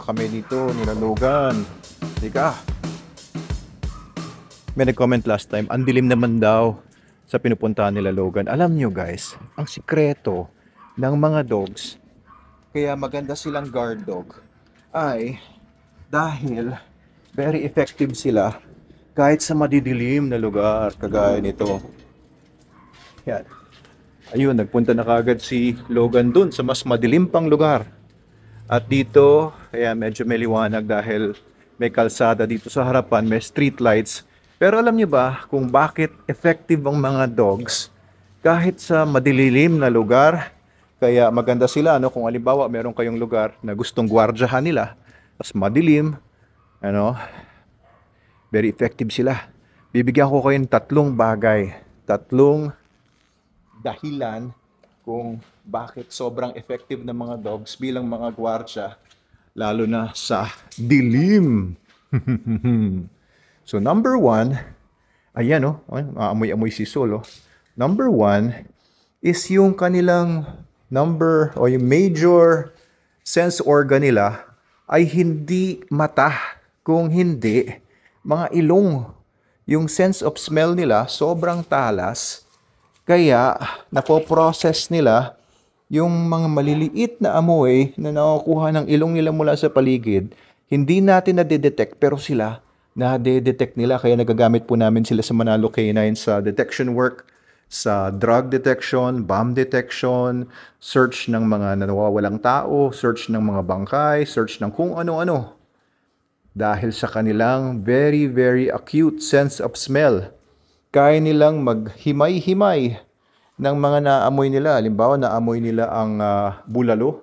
Punta kami dito, Logan. Teka. May nag-comment last time, ang dilim naman daw sa pinupuntahan nila Logan. Alam nyo guys, ang sikreto ng mga dogs, kaya maganda silang guard dog, ay dahil very effective sila kahit sa madidilim na lugar, kagaya nito. Yan. Ayun, nagpunta na kagad si Logan dun sa mas madilim pang lugar. At dito, kaya medyo may liwanag dahil may kalsada dito sa harapan, may street lights. Pero alam niyo ba kung bakit effective ang mga dogs kahit sa madilim na lugar? Kaya maganda sila, no? Kung halimbawa meron kayong lugar na gustong gwardyahan nila, tas madilim, ano, very effective sila. Bibigyan ko kayo ng tatlong bagay, tatlong dahilan kung bakit sobrang effective ng mga dogs bilang mga gwardya, lalo na sa dilim. So number one, ayan o, amoy-amoy si Sol. Number one is yung kanilang yung major sense organ nila ay hindi mata, kung hindi mga ilong. Yung sense of smell nila sobrang talas, kaya napoprocess nila yung mga maliliit na amoy na nakukuha ng ilong nila mula sa paligid. Hindi natin nadedetect pero sila na-detect nila, kaya nagagamit po namin sila sa Manalo K9 sa detection work, sa drug detection, bomb detection, search ng mga nawawalang tao, search ng mga bangkay, search ng kung ano-ano. Dahil sa kanilang very, very acute sense of smell, kaya nilang maghimay-himay ng mga naamoy nila. Halimbawa, naamoy nila ang bulalo,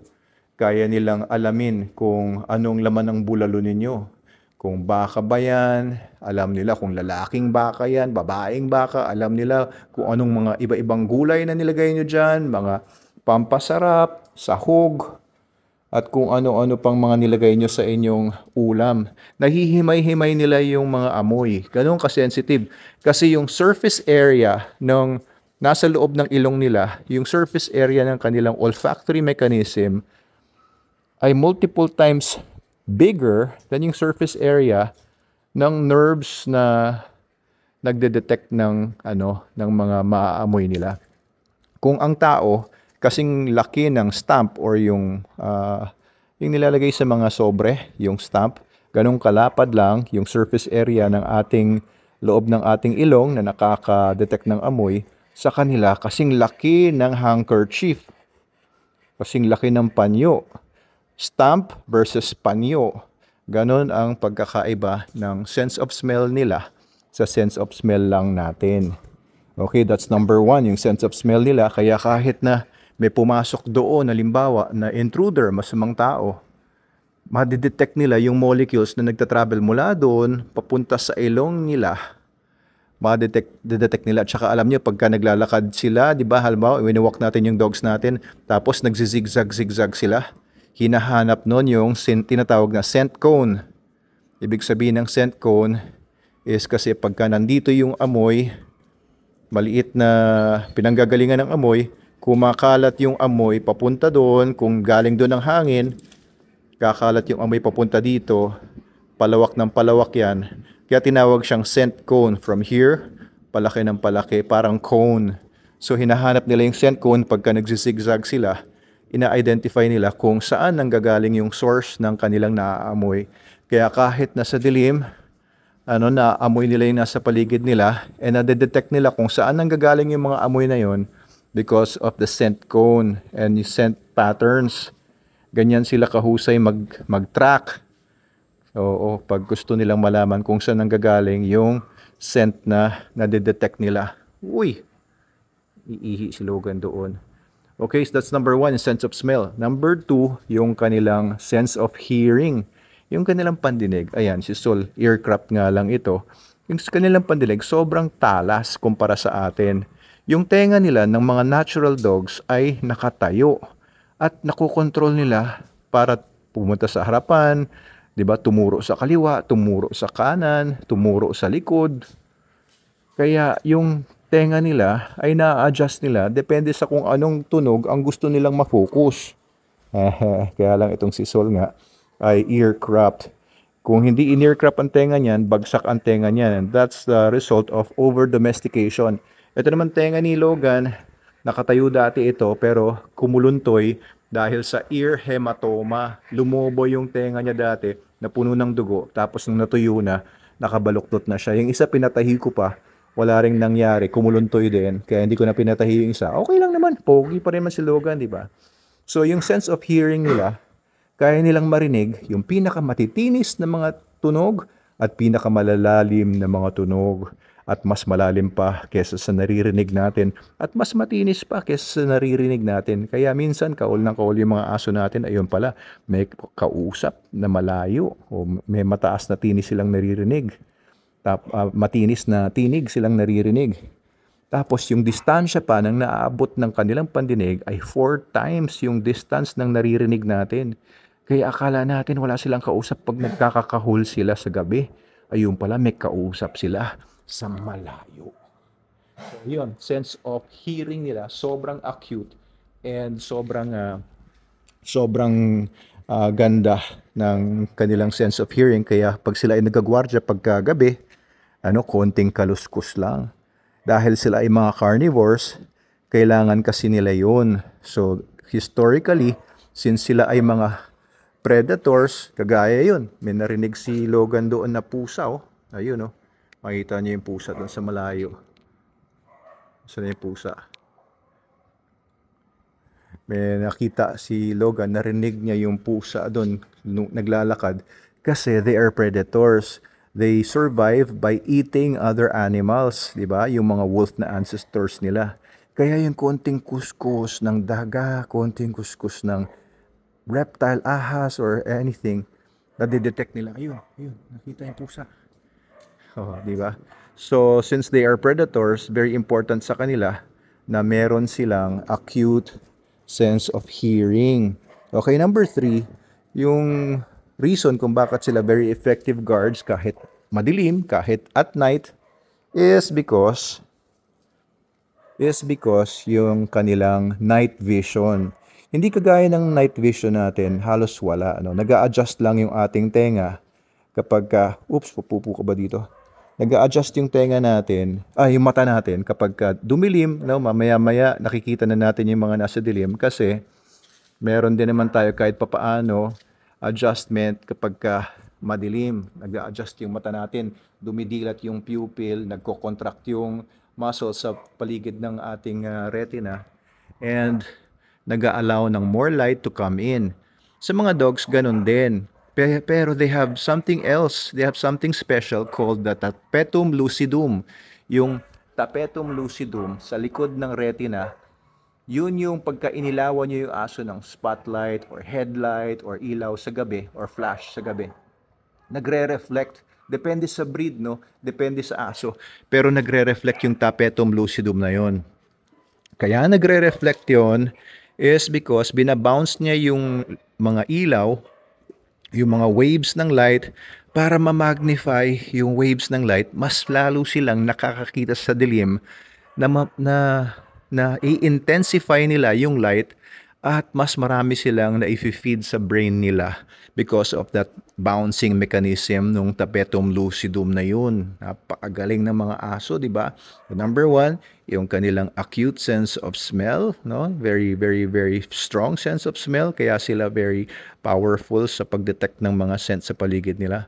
kaya nilang alamin kung anong laman ng bulalo ninyo. Kung baka ba yan, alam nila kung lalaking baka yan, babaeng baka, alam nila kung anong mga iba-ibang gulay na nilagay nyo dyan, mga pampasarap, sahog, at kung ano-ano pang mga nilagay nyo sa inyong ulam. Nahihimay-himay nila yung mga amoy. Ganun ka-sensitive. Kasi yung surface area ng nasa loob ng ilong nila, yung surface area ng kanilang olfactory mechanism ay multiple times bigger than yung surface area ng nerves na nagde-detect ng mga maaamoy nila. Kung ang tao kasing laki ng stamp or yung nilalagay sa mga sobre, yung stamp, ganong kalapad lang yung surface area ng ating loob ng ating ilong na nakaka-detect ng amoy, sa kanila kasing laki ng handkerchief, kasing laki ng panyo. Stamp versus panyo. Ganon ang pagkakaiba ng sense of smell nila sa sense of smell lang natin. Okay, that's number one, yung sense of smell nila. Kaya kahit na may pumasok doon, halimbawa, na intruder, masamang tao, madidetect nila yung molecules na nagtatravel mula doon, papunta sa ilong nila. Madidetect nila. At saka alam nyo, pagka naglalakad sila, di ba, halimbawa, winiwalk natin yung dogs natin, tapos nagzizigzag-zigzag sila. Hinahanap nun yung tinatawag na scent cone. Ibig sabihin ng scent cone is kasi pagka nandito yung amoy, maliit na pinanggagalingan ng amoy, kumakalat yung amoy papunta doon, kung galing doon ang hangin, kakalat yung amoy papunta dito, palawak ng palawak yan. Kaya tinawag siyang scent cone. From here, palaki ng palaki, parang cone. So hinahanap nila yung scent cone pagka nagzizigzag sila. Ina-identify nila kung saan nanggagaling yung source ng kanilang naaamoy. Kaya kahit nasa dilim, naamoy nila yung nasa paligid nila, and na-detect nila kung saan nanggagaling yung mga amoy na yon because of the scent cone and the scent patterns. Ganyan sila kahusay mag-track. Oo, pag gusto nilang malaman kung saan nanggagaling yung scent na na-detect nila. Uy, iihi si Logan doon. Okay, so that's number one, sense of smell. Number two, yung kanilang sense of hearing. Yung kanilang pandinig. Ayan, si Sol, earcraft nga lang ito. Yung kanilang pandinig, sobrang talas kumpara sa atin. Yung tenga nila ng mga natural dogs ay nakatayo. At nakokontrol nila para pumunta sa harapan, di ba? Tumuro sa kaliwa, tumuro sa kanan, tumuro sa likod. Kaya yung tenga nila ay na-adjust nila depende sa kung anong tunog ang gusto nilang ma-focus. Kaya lang itong si Sol nga, ay ear cropped. Kung hindi in-ear crop ang tenga niyan, bagsak ang tenga niyan. And that's the result of over-domestication. Ito naman tenga ni Logan, nakatayo dati ito pero kumuluntoy dahil sa ear hematoma. Lumobo yung tenga niya dati na puno ng dugo. Tapos nung natuyo na, nakabaluktot na siya. Yung isa pinatahi ko pa, wala ring nangyari. Kumuluntoy din. Kaya hindi ko na pinatahi yung isa. Okay lang naman. Pogi pa rin man si Logan, di ba? So yung sense of hearing nila, kaya nilang marinig yung pinakamatitinis na mga tunog at pinakamalalalim na mga tunog at mas malalim pa kesa sa naririnig natin at mas matinis pa kesa sa naririnig natin. Kaya minsan kaul ng kaul yung mga aso natin, ayun pala, may kausap na malayo o may mataas na tinis silang naririnig. Matinis na tinig silang naririnig. Tapos yung distansya pa ng naaabot ng kanilang pandinig ay 4 times yung distance ng naririnig natin. Kaya akala natin wala silang kausap pag nagkakakahol sila sa gabi. Ayun pala, may kausap sila sa malayo. So yun, sense of hearing nila sobrang acute and sobrang ganda ng kanilang sense of hearing. Kaya pag sila ay nagagwardya pagkagabi, konting kaluskus lang. Dahil sila ay mga carnivores, kailangan kasi nila yun. So historically, since sila ay mga predators, kagaya yun. May narinig si Logan doon na pusa, oh. Ayun, oh. Makita niyo yung pusa doon sa malayo. Saan yung pusa? May nakita si Logan, narinig niya yung pusa doon nung naglalakad kasi they are predators. They survive by eating other animals, di ba? Yung mga wolf na ancestors nila. Kaya yung konting kuskus ng daga, konting kuskus ng reptile, ahas, or anything, nadidetect nila, ayun, nakita yung pusa. Di ba? So, since they are predators, very important sa kanila na meron silang acute sense of hearing. Okay, number 3, yung reason kung bakit sila very effective guards kahit madilim, kahit at night, is because yung kanilang night vision. Hindi kagaya ng night vision natin, halos wala. Nag-a-adjust lang yung ating tenga kapag pupupo ka ba dito? Nag-a-adjust yung tenga natin, yung mata natin kapag dumilim, mamaya-maya nakikita na natin yung mga nasa dilim kasi meron din naman tayo kahit papaano adjustment kapag madilim. Nag-a-adjust yung mata natin, dumidilat yung pupil, nagko-contract yung muscle sa paligid ng ating retina, and nag-a-allow ng more light to come in. Sa mga dogs, ganun din. Pero they have something else. They have something special called the tapetum lucidum. Yung tapetum lucidum sa likod ng retina, yun yung pagka inilawan nyo yung aso ng spotlight or headlight or ilaw sa gabi or flash sa gabi, nagre-reflect. Depende sa breed, depende sa aso. Pero nagre-reflect yung tapetum lucidum na yon. Kaya nagre-reflect yon is because binabounce niya yung mga ilaw, yung mga waves ng light, para ma-magnify yung waves ng light, mas lalo silang nakakakita sa dilim na i-intensify nila yung light at mas marami silang na-feed sa brain nila because of that bouncing mechanism nung tapetum lucidum na yun. Napakagaling ng mga aso, di ba? Number 1, yung kanilang acute sense of smell, very, very, very strong sense of smell, kaya sila very powerful sa pag-detect ng mga scent sa paligid nila.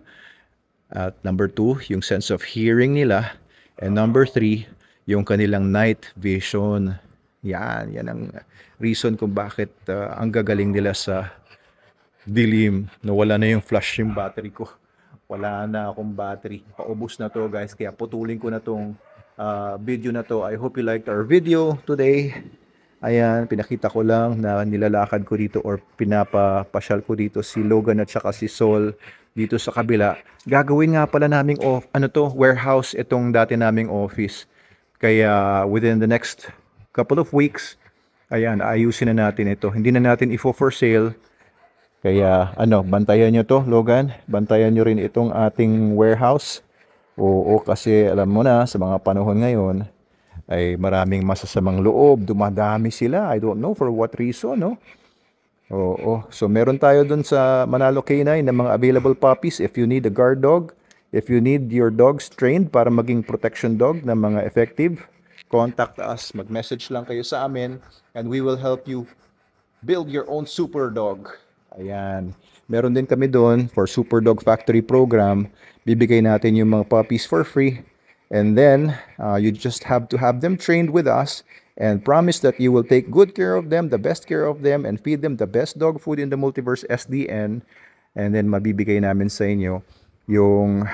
At number 2, yung sense of hearing nila. And number 3, yung kanilang night vision. Yan ang reason kung bakit ang gagaling nila sa dilim. Nawala na yung flash yung battery ko. Wala na akong battery. Paubos na to, guys. Kaya putulin ko na tong video na to. I hope you liked our video today. Ayan, pinakita ko lang na nilalakad ko dito or pinapapasyal ko dito si Logan at saka si Sol dito sa kabila. Gagawin nga pala naming warehouse itong dati naming office. Kaya within the next couple of weeks, ayan, ayusin na natin ito. Hindi na natin for sale. Kaya bantayan nyo to, Logan. Bantayan nyo rin itong ating warehouse. Oo, kasi alam mo na, sa mga panahon ngayon, ay maraming masasamang loob. Dumadami sila. I don't know for what reason, Oo. So meron tayo dun sa Manalo K9 na mga available puppies if you need a guard dog. If you need your dogs trained para maging protection dog na mga effective, contact us. Mag-message lang kayo sa amin and we will help you build your own super dog. Ayan. Meron din kami doon for Super Dog Factory program. Bibigay natin yung mga puppies for free. And then, you just have to have them trained with us and promise that you will take good care of them, the best care of them, and feed them the best dog food in the Multiverse SDN. And then, mabibigay namin sa inyo yung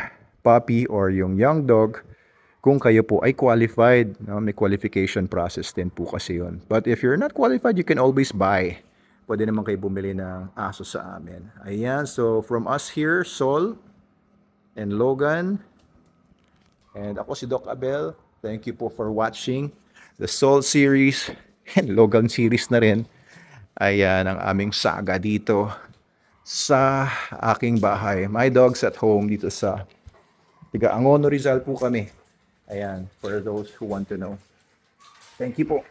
puppy or yung young dog kung kayo po ay qualified. No? May qualification process din po kasi yun. But if you're not qualified, you can always buy. Pwede naman kayo bumili ng aso sa amin. Ayan, so from us here, Sol and Logan, and ako si Doc Abel. Thank you po for watching the Sol series and Logan series na rin. Ayan ang aming saga dito sa aking bahay. My dogs at home dito sa Angono, Rizal po kami. Ayan, for those who want to know. Thank you po.